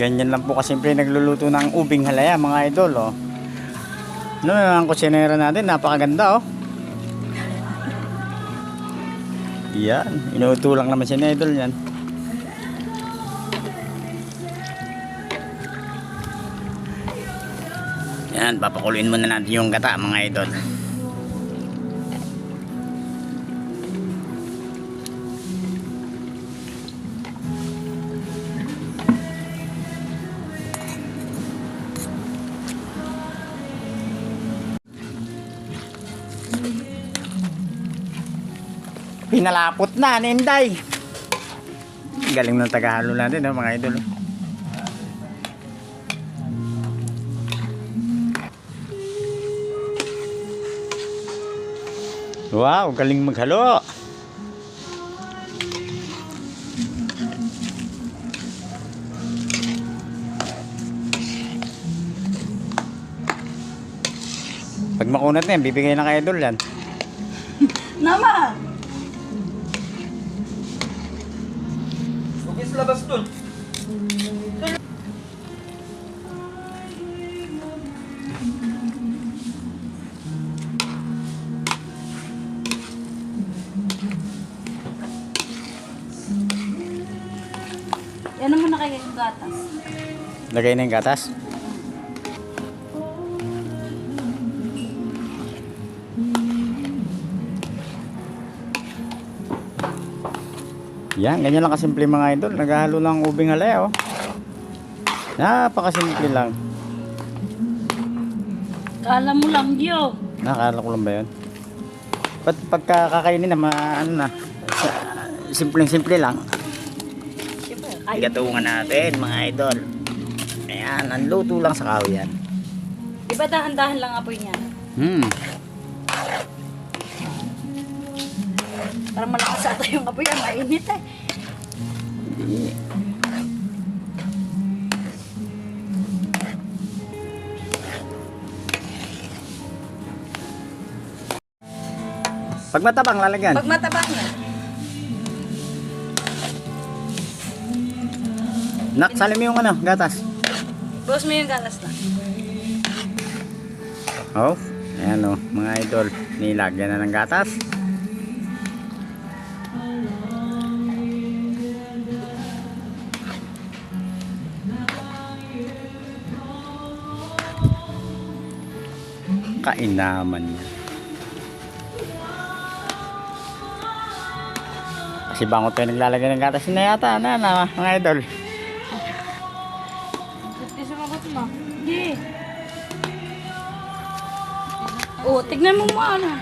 Ganyan lang po kasimple nagluluto ng ubing halaya mga idol, oh. Ano ang kusinera natin, napakaganda, oh. Yan, inuuto lang naman si idol yan. Yan, papakuluin muna natin yung gata mga idol. Pinalapot na, Ninday. Galing ng tagahalo natin, oh, mga idol. Wow, galing maghalo. Pag makunat na yan, bibigay na kay idol yan. Naman! Huwag sa labas dun. Yan naman na kayo yung gatas. Lagay na yung gatas. Yan, ganyan lang kasimple mga idol. Naghahalo ng ubing halaya, oh. Napakasimple lang. Kala mo lang, Diyo. Nakakala ko lang ba yun? Pagkakainin na, ano na, simpleng-simple lang. Igatungan natin mga idol. Ayan, ang luto lang sa kahoy yan. Diba dahan-dahan lang apoy niya? Parang malakas ata yung apoy yan, mainit eh. Hindi. Pag matabang lalagyan. Pag matabang na. Nak, salim mo yung ano, gatas. Bukas mo yung gatas na. Oh, ayan, oh, mga idol. Nilagyan na ng gatas. Kainaman niya. Kasi bangot tayo naglalagay ng gatas na yata na mga idol. Hindi sumagot mo. Hindi. Oh, tignan mo mo ano.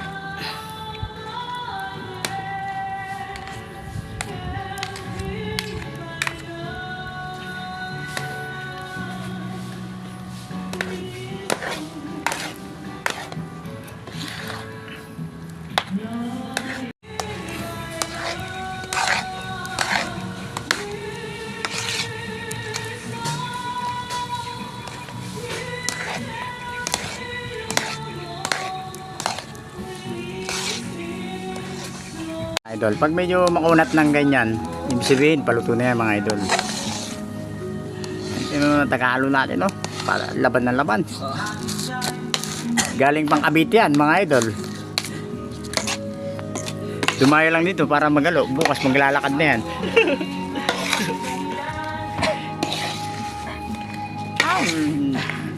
Idol, pag medyo makunat ng ganyan, ibig sabihin, paluto na yan mga idol. Ito na tagahalo natin, no? Para laban ng laban. Galing pang Cavite yan mga idol. Dumayo lang dito para magalo. Bukas maglalakad na yan.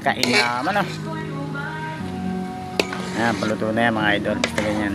Kain naman, oh. Ayan, paluto na yan mga idol. Basta ganyan.